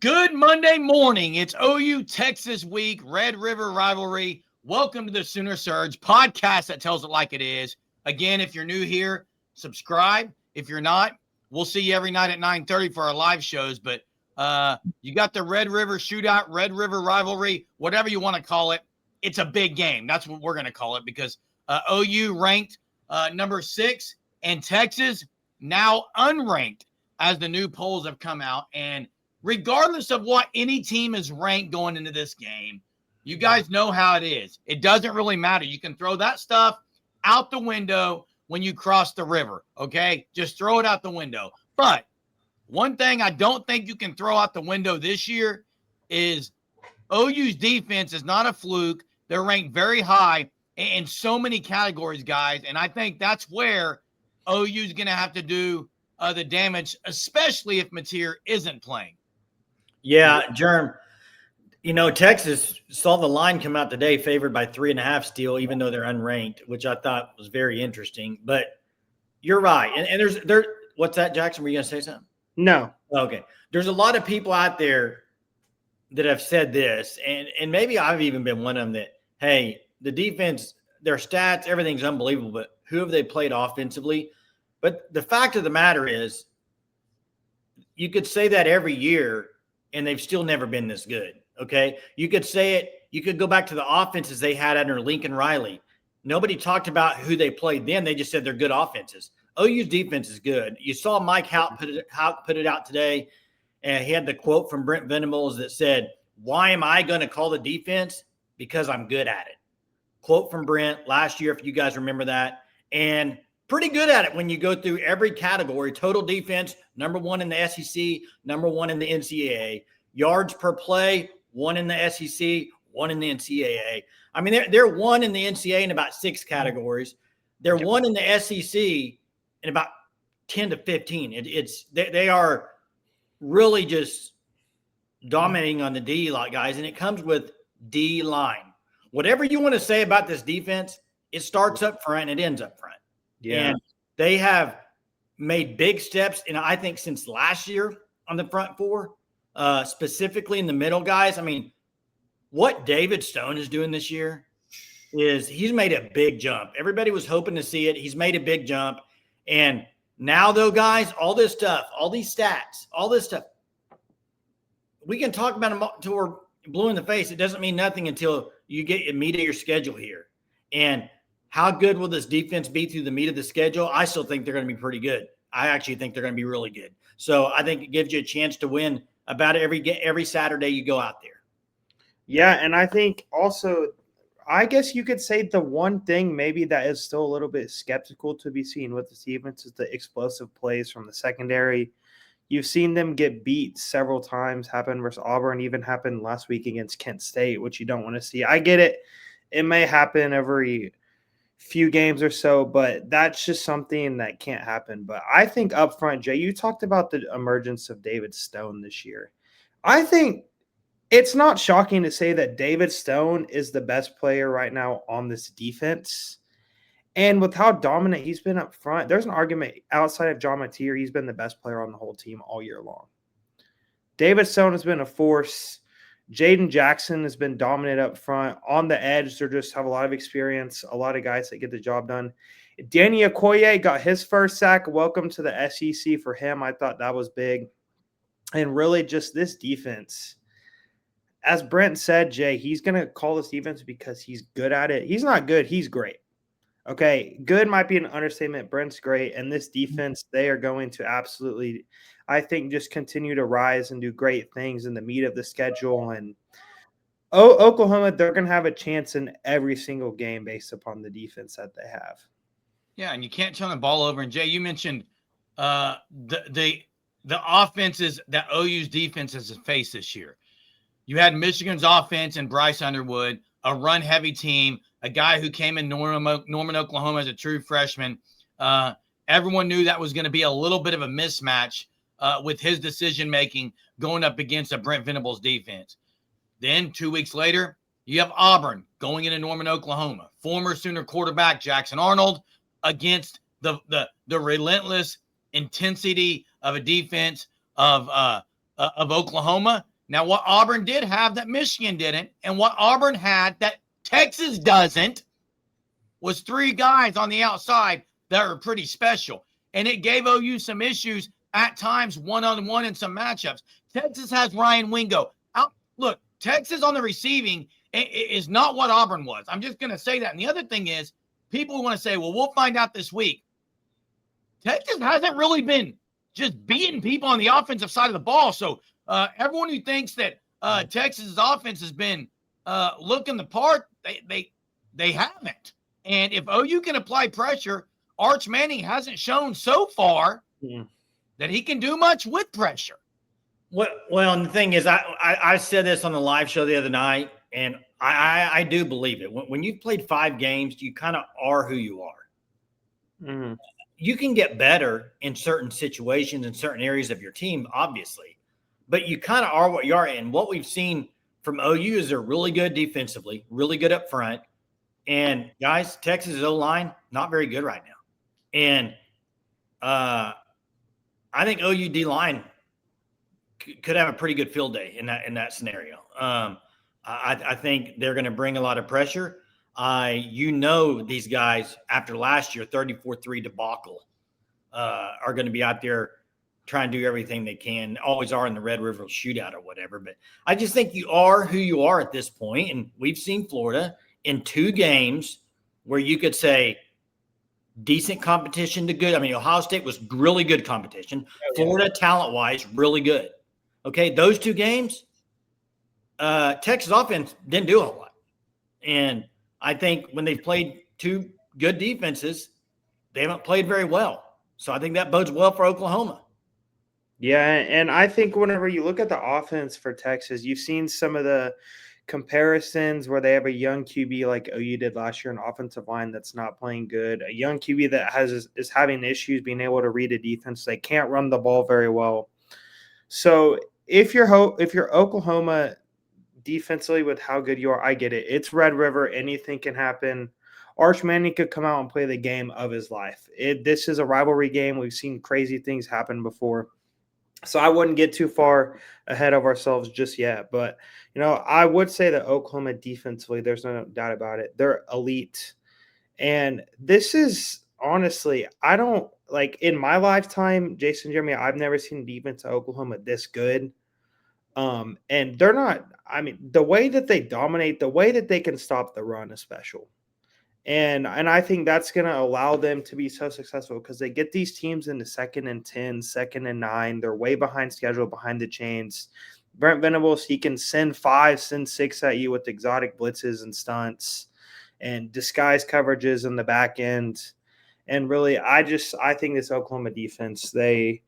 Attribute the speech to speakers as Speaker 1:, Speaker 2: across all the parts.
Speaker 1: Good Monday morning. It's OU Texas week, Red River rivalry. Welcome to the Sooner Surge podcast that tells it like it is. Again, if you're new here, subscribe. If you're not, we'll see you every night at 9:30 for our live shows. But you got the Red River shootout, Red River rivalry, whatever you want to call it. It's a big game. That's what we're going to call it because OU ranked number 6 and Texas now unranked as the new polls have come out. And regardless of what any team is ranked going into this game, you guys know how it is. It doesn't really matter. You can throw that stuff out the window when you cross the river, okay? Just throw it out the window. But one thing I don't think you can throw out the window this year is OU's defense is not a fluke. They're ranked very high in so many categories, guys, and I think that's where OU's going to have to do the damage, especially if Mateer isn't playing.
Speaker 2: Yeah, Jerm, Texas saw the line come out today favored by 3.5 still, even though they're unranked, which I thought was very interesting. But you're right. And there's what's that, Jackson? Were you going to say something?
Speaker 3: No.
Speaker 2: Okay. There's a lot of people out there that have said this, and maybe I've even been one of them that, hey, the defense, their stats, everything's unbelievable, but who have they played offensively? But the fact of the matter is, you could say that every year, and they've still never been this good, okay? You could say it. You could go back to the offenses they had under Lincoln Riley. Nobody talked about who they played then. They just said they're good offenses. OU's defense is good. You saw Mike Houck put it out today, and he had the quote from Brent Venables that said, "Why am I going to call the defense? Because I'm good at it." Quote from Brent last year, if you guys remember that. And pretty good at it when you go through every category. Total defense, number 1 in the SEC, number 1 in the NCAA. Yards per play, 1 in the SEC, 1 in the NCAA. I mean, they're 1 in the NCAA in about 6 categories. They're 1 in the SEC in about 10 to 15. They are really just dominating on the D line, guys, and it comes with D line. Whatever you want to say about this defense, it starts up front and it ends up front. Yeah. And they have made big steps, and I think since last year on the front four, specifically in the middle, guys. I mean, what David Stone is doing this year is he's made a big jump. Everybody was hoping to see it. He's made a big jump. And now, though, guys, all this stuff, all these stats, all this stuff, we can talk about them until we're blue in the face. It doesn't mean nothing until you get a meat of your schedule here. And how good will this defense be through the meat of the schedule? I still think they're going to be pretty good. I actually think they're going to be really good. So I think it gives you a chance to win about every Saturday you go out there.
Speaker 3: Yeah, and I think also, I guess you could say the one thing maybe that is still a little bit skeptical to be seen with the defense is the explosive plays from the secondary. You've seen them get beat several times, happen versus Auburn, even happened last week against Kent State, which you don't want to see. I get it. It may happen every few games or so, but that's just something that can't happen. But I think up front, Jay, you talked about the emergence of David Stone this year. I think it's not shocking to say that David Stone is the best player right now on this defense. And with how dominant he's been up front, there's an argument outside of John Mateer, he's been the best player on the whole team all year long. David Stone has been a force. Jaden Jackson has been dominant up front. On the edge, they just have a lot of experience, a lot of guys that get the job done. Danny Okoye got his first sack. Welcome to the SEC for him. I thought that was big. And really just this defense, as Brent said, Jay, he's going to call this defense because he's good at it. He's not good. He's great. Okay, good might be an understatement. Brent's great. And this defense, they are going to absolutely, I think, just continue to rise and do great things in the meat of the schedule. And Oklahoma, they're going to have a chance in every single game based upon the defense that they have.
Speaker 1: Yeah, and you can't turn the ball over. And, Jay, you mentioned the offenses that OU's defense has faced this year. You had Michigan's offense and Bryce Underwood, a run-heavy team, a guy who came in Norman, Oklahoma as a true freshman. Everyone knew that was going to be a little bit of a mismatch with his decision-making going up against a Brent Venables defense. Then 2 weeks later, you have Auburn going into Norman, Oklahoma. Former Sooner quarterback Jackson Arnold against the relentless intensity of a defense of Oklahoma. Now, what Auburn did have that Michigan didn't, and what Auburn had that Texas doesn't, was 3 guys on the outside that are pretty special. And it gave OU some issues at times one-on-one in some matchups. Texas has Ryan Wingo. Look, Texas on the receiving is not what Auburn was. I'm just going to say that. And the other thing is, people want to say, well, we'll find out this week. Texas hasn't really been just beating people on the offensive side of the ball. So everyone who thinks that Texas's offense has been looking the part, they haven't. And if OU can apply pressure, Arch Manning hasn't shown so far that he can do much with pressure.
Speaker 2: Well, and the thing is, I said this on the live show the other night, and I do believe it. When you've played 5 games, you kind of are who you are.
Speaker 3: Mm-hmm.
Speaker 2: You can get better in certain situations in certain areas of your team, obviously, but you kind of are what you are. And what we've seen from OU is they're really good defensively, really good up front. And guys, Texas O-line, not very good right now. And I think OU D-line could have a pretty good field day in that scenario. I think they're going to bring a lot of pressure. These guys after last year, 34-3 debacle, are going to be out there trying to do everything they can. Always are in the Red River shootout or whatever. But I just think you are who you are at this point. And we've seen Florida in 2 games where you could say decent competition to good. I mean, Ohio State was really good competition. Florida, talent-wise, really good. Okay, those 2 games, Texas offense didn't do a whole lot. And I think when they've played 2 good defenses, they haven't played very well. So I think that bodes well for Oklahoma.
Speaker 3: Yeah, and I think whenever you look at the offense for Texas, you've seen some of the comparisons where they have a young QB like OU did last year, an offensive line that's not playing good, a young QB that is having issues being able to read a defense. They can't run the ball very well. So if you're Oklahoma defensively with how good you are, I get it. It's Red River. Anything can happen. Arch Manning could come out and play the game of his life. This is a rivalry game. We've seen crazy things happen before. So I wouldn't get too far ahead of ourselves just yet. But, I would say that Oklahoma defensively, there's no doubt about it. They're elite. And this is honestly, I don't like in my lifetime, Jason, Jeremy, I've never seen defense at Oklahoma this good. And they're not, the way that they dominate, the way that they can stop the run is special. And I think that's going to allow them to be so successful because they get these teams into 2nd and 10, 2nd and 9. They're way behind schedule, behind the chains. Brent Venables, he can send 5, send 6 at you with exotic blitzes and stunts and disguise coverages in the back end. And really, I think this Oklahoma defense, they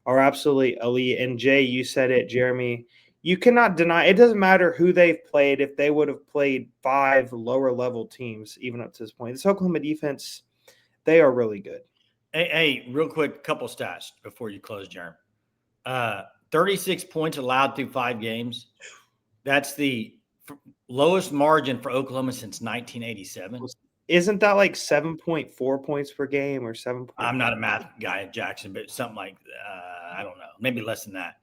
Speaker 3: are absolutely elite. And Jay, you said it, Jeremy. You cannot deny it. Doesn't matter who they've played. If they would have played 5 lower level teams, even up to this point, this Oklahoma defense, they are really good.
Speaker 2: Hey, real quick, couple stats before you close, Jeremy. 36 points allowed through 5 games. That's the lowest margin for Oklahoma since 1987.
Speaker 3: Isn't that like 7.4 points per game or 7?
Speaker 2: I'm not a math guy at Jackson, but something like I don't know, maybe less than that.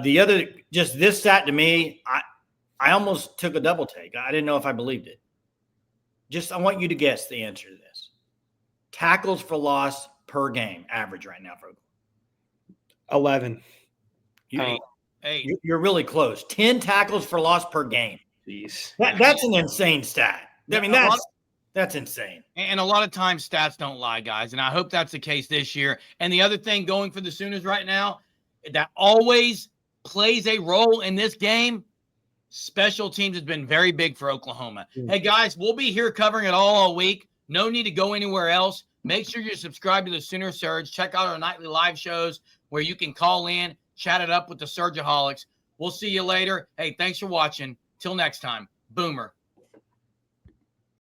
Speaker 2: The other, just this stat to me, I almost took a double take. I didn't know if I believed it. I want you to guess the answer to this. Tackles for loss per game, average right now for
Speaker 3: 11.
Speaker 2: You're really close. 10 tackles for loss per game.
Speaker 3: Jeez.
Speaker 2: That's an insane stat. I mean, that's insane.
Speaker 1: And a lot of times stats don't lie, guys. And I hope that's the case this year. And the other thing going for the Sooners right now that always plays a role in this game, special teams has been very big for Oklahoma. Hey, guys, we'll be here covering it all week. No need to go anywhere else. Make sure you're subscribed to the Sooner Surge. Check out our nightly live shows where you can call in, chat it up with the Surgeaholics. We'll see you later. Hey, thanks for watching. Till next time, Boomer.